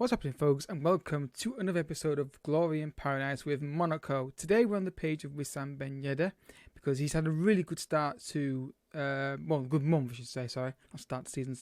What's happening, folks, and welcome to another episode of Glory in Paradise with Monaco. Today we're on the page of Wissam Ben Yedder because he's had a really good start to, good month, I should say, sorry. Not start the season,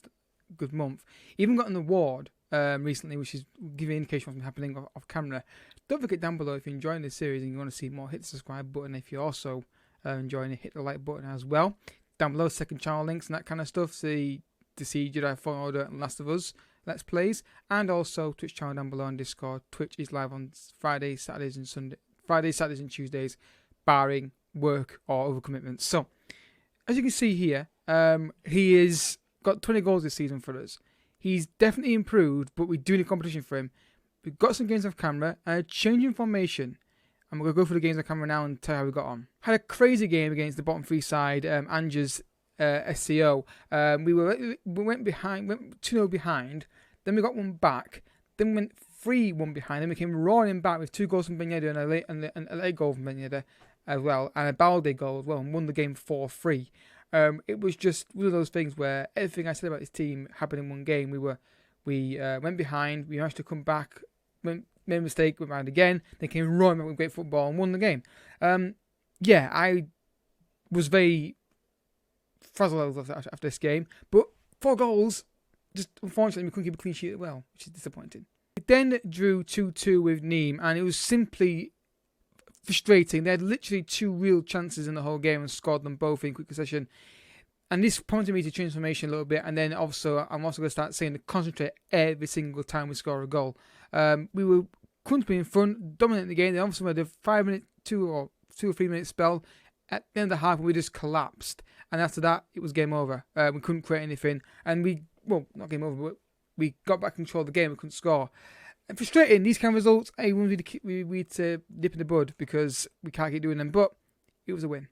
good month. He even got an award recently, which is giving an indication of what's happening off camera. Don't forget down below, if you're enjoying this series and you want to see more, hit the subscribe button. If you're also enjoying it, hit the like button as well. Down below, second channel links and that kind of stuff. See Jedi Fallen Order and Last of Us Let's Plays, and also Twitch channel down below on Discord. Twitch is live on Fridays, Saturdays and Tuesdays, barring work or other commitments. So, as you can see here, he has got 20 goals this season for us. He's definitely improved, but we do need competition for him. We've got some games off camera and a change in formation. And we're going to go through the games on camera now and tell you how we got on. Had a crazy game against the bottom three side, Anger's SCO. We went 2-0 behind, then we got one back, then we went 3-1 behind, then we came roaring back with 2 goals from Ben Yedder and a late goal from Ben Yedder as well, and a Balde goal as well, and won the game 4-3. It was just one of those things where everything I said about this team happened in one game. We went behind, we managed to come back, made a mistake, went round again, then came roaring back with great football and won the game. I was very frazzled after this game, but 4 goals, just unfortunately we couldn't keep a clean sheet as well, which is disappointing. We then drew 2-2 with Nîmes, and it was simply frustrating. They had literally 2 real chances in the whole game and scored them both in quick succession. And this prompted me to change formation a little bit, and then also I'm also going to start saying to concentrate every single time we score a goal. We were comfortably in front, dominating the game. Then obviously we had a 2 or 3 minute spell at the end of the half, we just collapsed. And after that, it was game over. We couldn't create anything. And not game over, but we got back control of the game. We couldn't score. And frustrating, these kind of results, we need to dip in the bud because we can't keep doing them. But it was a win.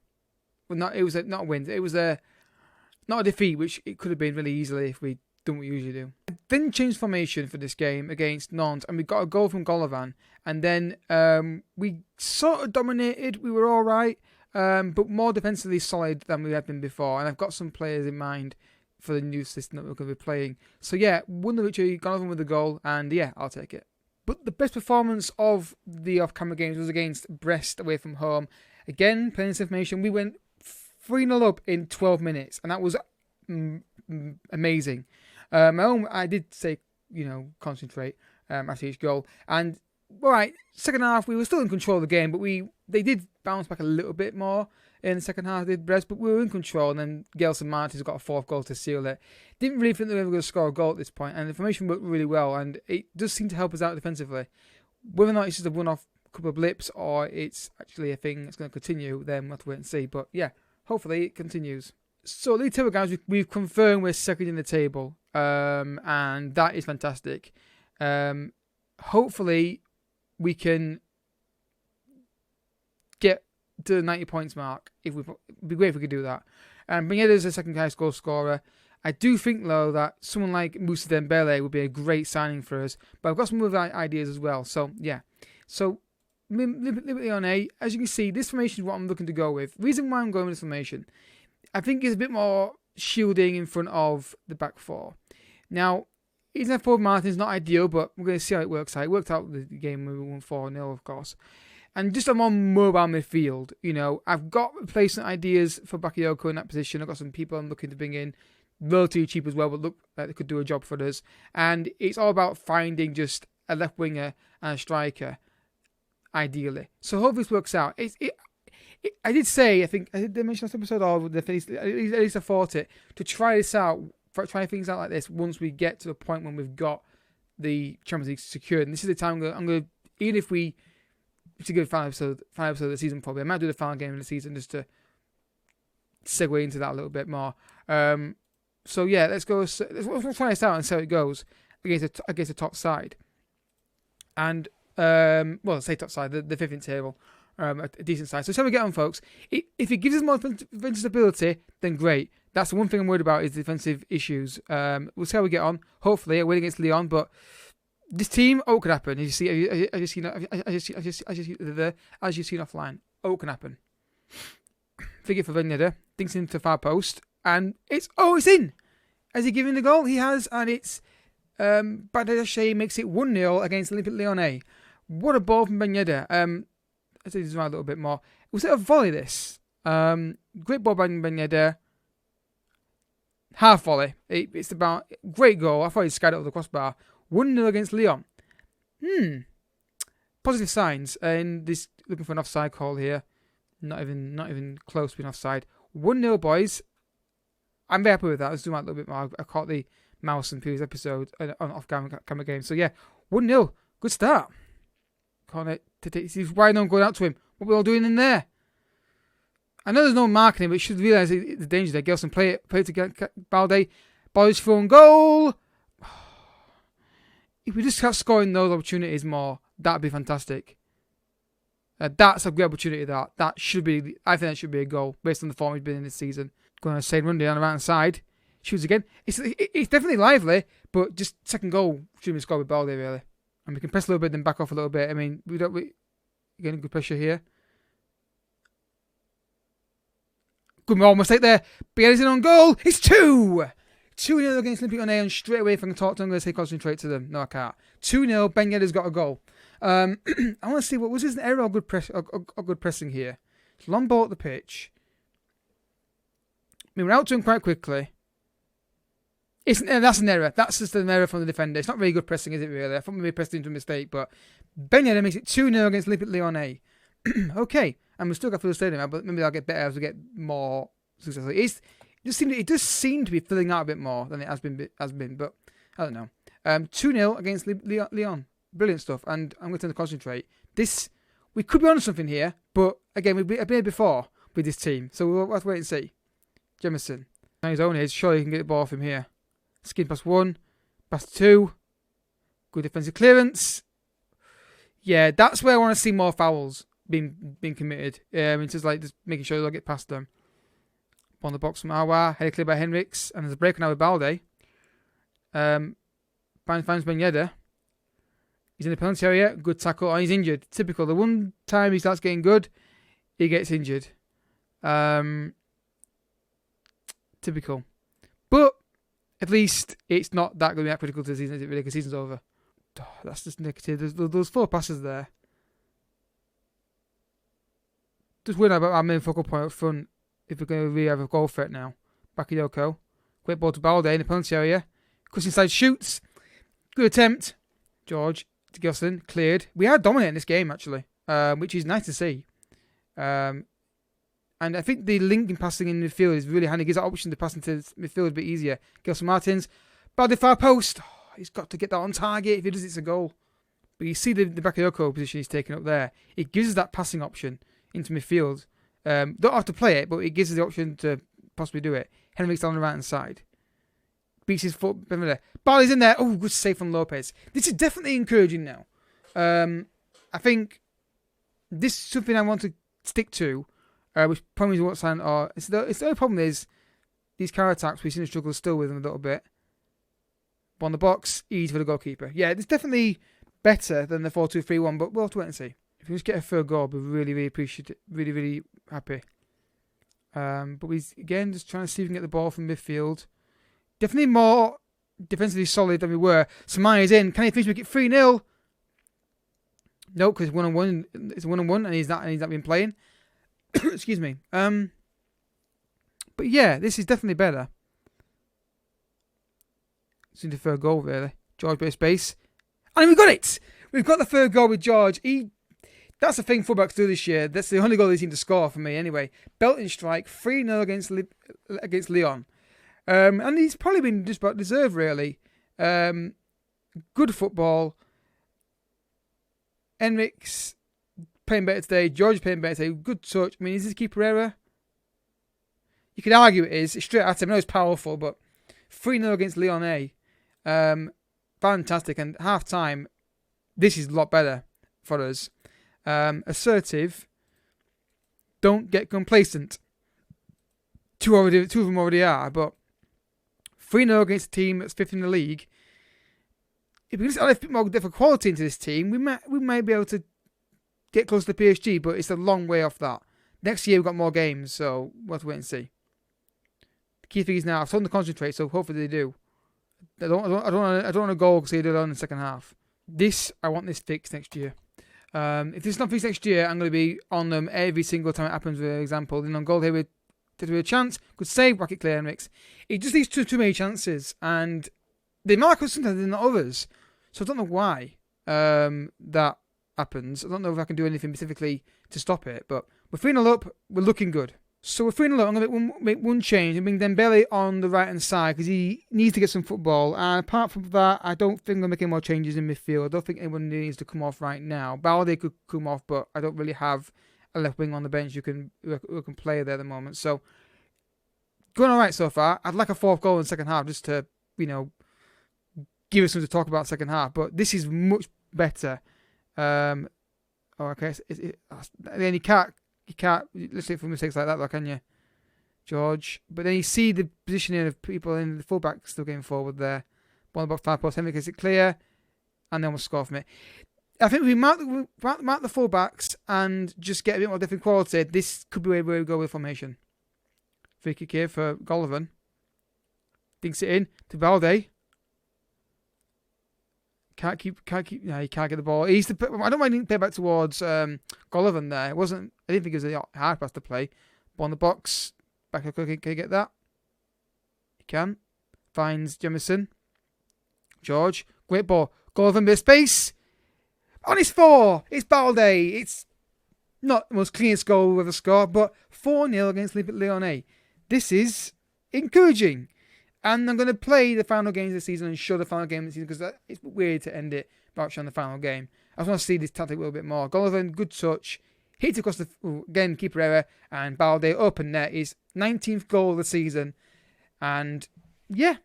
Well, it was not a win. It was not a defeat, which it could have been really easily if we'd done what we usually do. I then changed formation for this game against Nantes, and we got a goal from Golovin. And then we sort of dominated. We were all right. But more defensively solid than we had been before. And I've got some players in mind for the new system that we're going to be playing. So yeah, won the victory, got over with the goal, and yeah, I'll take it. But the best performance of the off-camera games was against Brest away from home. Again, playing this information, we went 3-0 up in 12 minutes, and that was amazing. I did say, concentrate after each goal. And, all right, second half, we were still in control of the game, but they did bounce back a little bit more in the second half, did Brest, but we were in control, and then Gelson Martins got a 4th goal to seal it. Didn't really think they were going to score a goal at this point, and the formation worked really well, and it does seem to help us out defensively. Whether or not it's just a one-off couple of blips, or it's actually a thing that's going to continue, then we'll have to wait and see. But yeah, hopefully it continues. So, League Table, guys, we've confirmed we're second in the table, and that is fantastic. Hopefully we can get to the 90 points mark. It'd be great if we could do that. Ben Yedder is the second highest goal scorer. I do think, though, that someone like Moussa Dembele would be a great signing for us. But I've got some other ideas as well. So, yeah. So, Liberty on A. As you can see, this formation is what I'm looking to go with. The reason why I'm going with this formation, I think it's a bit more shielding in front of the back 4. Now, even if forward Martin is not ideal, but we're going to see how it works out. It worked out the game when we won 4-0, of course. And just a more mobile midfield, I've got replacement ideas for Bakayoko in that position. I've got some people I'm looking to bring in, relatively cheap as well, but look like they could do a job for us. And it's all about finding just a left winger and a striker, ideally. So hopefully this works out. I did say, I think, I did mention last episode, or at least I thought it, to try this out, try things out like this once we get to the point when we've got the Champions League secured. And this is the time I'm going to, even if we to go final episode of the season, probably. I might do the final game of the season just to segue into that a little bit more. So yeah, let's go. Let's try this out and see how it goes against the top side. And say top side, the 15th table, a decent side. So see how we get on, folks. If it gives us more defensive stability, then great. That's the one thing I'm worried about is defensive issues. We'll see how we get on. Hopefully, a win against Lyon, but this team, it could happen. As you see, as you've seen offline, it can happen. Figure for Ben Yedder, thinks into far post, and it's in. Has he given the goal? He has, and it's Badache makes it 1-0 against Olympique Lyonnais. What a ball from Ben Yedder. Let's do this around a little bit more. Was it a volley, this? Great ball by Ben Yedder. Half volley. It's about great goal. I thought he skied it over the crossbar. 1-0 against Lyon. Positive signs. And this looking for an offside call here. Not even close to being offside. 1-0, boys. I'm very happy with that. Let's zoom out a little bit more. I caught the mouse in previous episode on off-camera game. So yeah, 1-0. Good start. Corner to take. See why no one going out to him. What are we all doing in there? I know there's no marking, but you should realise the danger there. Gelson play it to get Balde. Balde's thrown goal. If we just start scoring those opportunities more, that'd be fantastic. That's a great opportunity. That should be. I think that should be a goal based on the form he's been in this season. Going to say run down the right hand side. Shoots again. It's definitely lively, but just second goal should be scored with Balde really. And we can press a little bit, then back off a little bit. I mean, we getting good pressure here. Good mistake there. Biel's in on goal. It's 2-0 against Olympique Lyonnais, and straight away if I can talk to them, I'm going to say concentrate to them. No, I can't. 2-0. Ben Yedder's got a goal. I want to see what was this an error or good pressing here. It's long ball at the pitch. We went out to him quite quickly. That's an error. That's just an error from the defender. It's not really good pressing, is it, really? I thought we pressed into a mistake, but Ben Yedder makes it 2-0 against Olympique Lyonnais. Okay, and we've still got to fill the stadium out, but maybe I'll get better as we get more successful. It does seem to be filling out a bit more than it has been, but I don't know. 2-0 against Lyon. Brilliant stuff, and I'm going to concentrate. We could be on something here, but again, I've been here before with this team, so we'll have to wait and see. Jemison. On his own is, surely he can get the ball off him here. Skin past 1, past 2. Good defensive clearance. Yeah, that's where I want to see more fouls being committed. It's just like just making sure they'll get past them. On the box from Awa, headed clear by Henriks, and there's a break now with Balde. Finds Ben Yedder. He's in the penalty area. Good tackle, and he's injured. Typical. The one time he starts getting good, he gets injured. Typical. But at least it's not that going to be that critical to the season, is it really? Because the season's over. Oh, that's just negative. There's those 4 passes there. Just worrying about our main focal point up front if we're going to really have a goal threat now. Bakayoko. Great ball to Balde in the penalty area. Cuts inside, shoots. Good attempt. George to Gilson. Cleared. We are dominating this game, actually, which is nice to see. And I think the link in passing in midfield is really handy. It gives that option to pass into midfield a bit easier. Gelson Martins. Balde far post. Oh, he's got to get that on target. If he does, it's a goal. But you see the Bakayoko position he's taken up there. It gives us that passing option into midfield. Don't have to play it, but it gives us the option to possibly do it. Henrik's on the right hand side. Beats his foot. Balde's in there. Oh, good save from Lopez. This is definitely encouraging now. I think this is something I want to stick to. Which probably is what's on. The only problem is these counter attacks we seem to struggle still with them a little bit. But on the box, easy for the goalkeeper. Yeah, it's definitely better than the 4-2-3-1, but we'll have to wait and see. If we just get a third goal, I'll be really, really appreciate it. Really, really happy. But we again just trying to see if we can get the ball from midfield. Definitely more defensively solid than we were. Samaya's in. Can he finish make it 3-0? No, because it's 1-on-1. It's 1-on-1, and he's not been playing. Excuse me. But yeah, this is definitely better. It's in the third goal, really. George bit of space. And we got it! We've got the third goal with George. That's the thing fullbacks do this year. That's the only goal they seem to score for me anyway. Belting strike, 3-0 against Lyon. And he's probably been just about deserved, really. Good football. Henriks playing better today. George playing better today. Good touch. I mean, is this keeper error? You could argue it is. It's straight at him. I know it's powerful, but 3-0 against Lyonnais. Fantastic. And half time, this is a lot better for us. Assertive. Don't get complacent. Two of them already are, but 3-0 against a team that's 5th in the league. If we just add a bit more different quality into this team, we might be able to get close to the PSG, but it's a long way off that. Next year we've got more games, so we'll have to wait and see. The key thing is now, I've told them to concentrate, so hopefully they do. I don't want a goal conceded on in the second half. I want this fixed next year. If this is not fixed next year, I'm going to be on them every single time it happens. For example, on goal here with a chance, good save, bracket clear, mix. It just leaves too many chances, and they mark us sometimes and not others. So I don't know why that happens. I don't know if I can do anything specifically to stop it, but we're 3-0 up. We're looking good. So we're 3-0 up. I'm going to make one change and bring Dembele on the right-hand side because he needs to get some football. And apart from that, I don't think I'm going to make any more changes in midfield. I don't think anyone needs to come off right now. Balde could come off, but I don't really have a left wing on the bench who can play there at the moment. So going all right so far. I'd like a fourth goal in the second half just to, give us something to talk about second half. But this is much better. Then you can't let's say for mistakes like that, though, can you, George? But then you see the positioning of people in the fullback still going forward there. Ball about 5 post. Henry gets it clear, and then we'll score from it. I think we mark the fullbacks and just get a bit more different quality. This could be where we go with formation. Free kick here for Golovin. Dinks it in to Balde. Can't keep. No, he can't get the ball. I don't mind him play back towards Golovin there. I didn't think it was a hard pass to play. Ball in the box. Back. Can he get that? He can. Finds Jemison. George. Great ball. Golovin, bit of space. On his 4. It's Balde. It's not the most cleanest goal we've ever scored, but 4-0 against Leone. This is encouraging. And I'm going to play the final games of the season and show the final game of the season because it's weird to end it without showing the final game. I just want to see this tactic a little bit more. Golovin, good touch. Hits across again, keeper error. And Balde, open net, is 19th goal of the season. And yeah,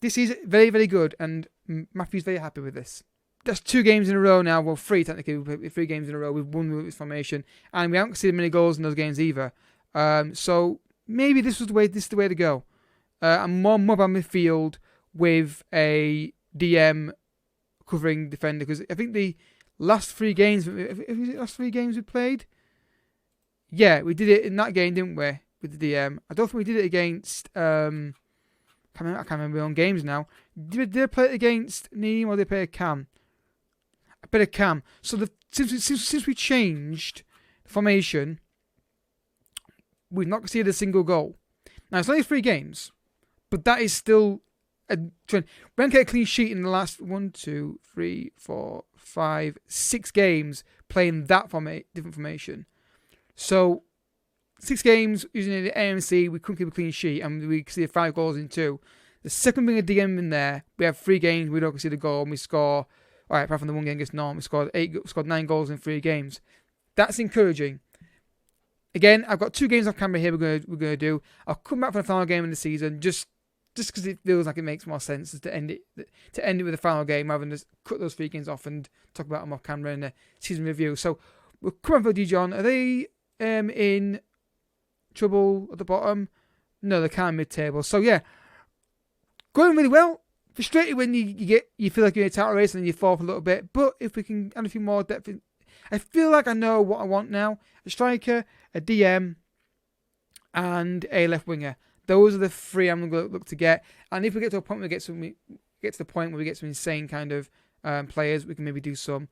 this is very, very good. And Matthew's very happy with this. That's 2 games in a row now. Well, 3 technically. We've played 3 games in a row. We've won with this formation. And we haven't conceded many goals in those games either. So maybe this is the way to go. And more about midfield with a DM covering defender because I think the last 3 games we played, yeah, we did it in that game, didn't we? With the DM, I don't think we did it against. I can't remember my own games now. Did I play it against Neem or did I play a Cam? I played a Cam. So since we changed the formation, we've not conceded a single goal. Now it's only 3 games. But that is still a trend. We haven't get a clean sheet in the last 1, 2, 3, 4, 5, 6 games playing that different formation. So 6 games using the AMC, we couldn't keep a clean sheet, and we conceded 5 goals in 2. The second thing a DM in there, we have 3 games, we don't concede a goal, and we score. All right, apart from the 1 game against Norm, we scored 9 goals in 3 games. That's encouraging. Again, I've got 2 games off camera here. We're going to do. I'll come back for the final game of the season, just because it feels like it makes more sense to end it with the final game rather than just cut those 3 games off and talk about them off camera in a season review. So we'll come on for Dijon. Are they in trouble at the bottom? No, they're kind of mid-table. So yeah, going really well. Frustrated when you feel like you're in a title race and you fall off a little bit. But if we can add a few more depth, I feel like I know what I want now: a striker, a DM, and a left winger. Those are the 3 I'm going to look to get. And if we get to a point where we get to the point where we get some insane kind of players, we can maybe do some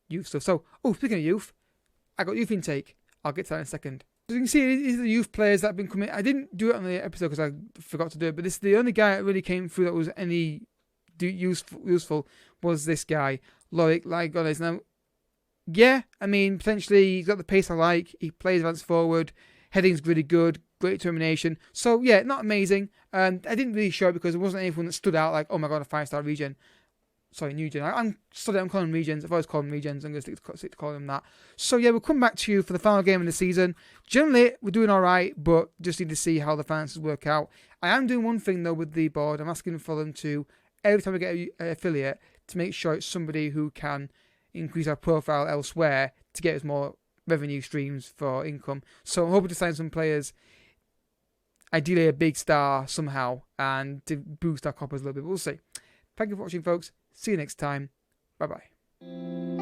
youth stuff. So, speaking of youth, I got youth intake. I'll get to that in a second. As you can see, these are the youth players that have been coming. I didn't do it on the episode because I forgot to do it, but this is the only guy that really came through that was any useful was this guy, Loic Ligones. Now, yeah, I mean, potentially he's got the pace I like. He plays advanced forward. Heading's really good. Great determination. So, yeah, not amazing. I didn't really show it because there wasn't anyone that stood out like, oh my god, a 5-star regen. Sorry, new gen. I'm calling them regens. I've always called them regens. I'm going to stick to calling them that. So, yeah, we'll come back to you for the final game of the season. Generally, we're doing all right, but just need to see how the finances work out. I am doing one thing, though, with the board. I'm asking for them to, every time we get an affiliate, to make sure it's somebody who can increase our profile elsewhere to get us more revenue streams for income. So, I'm hoping to sign some players, ideally a big star somehow, and to boost our coppers a little bit. We'll see. Thank you for watching, folks. See you next time. Bye-bye.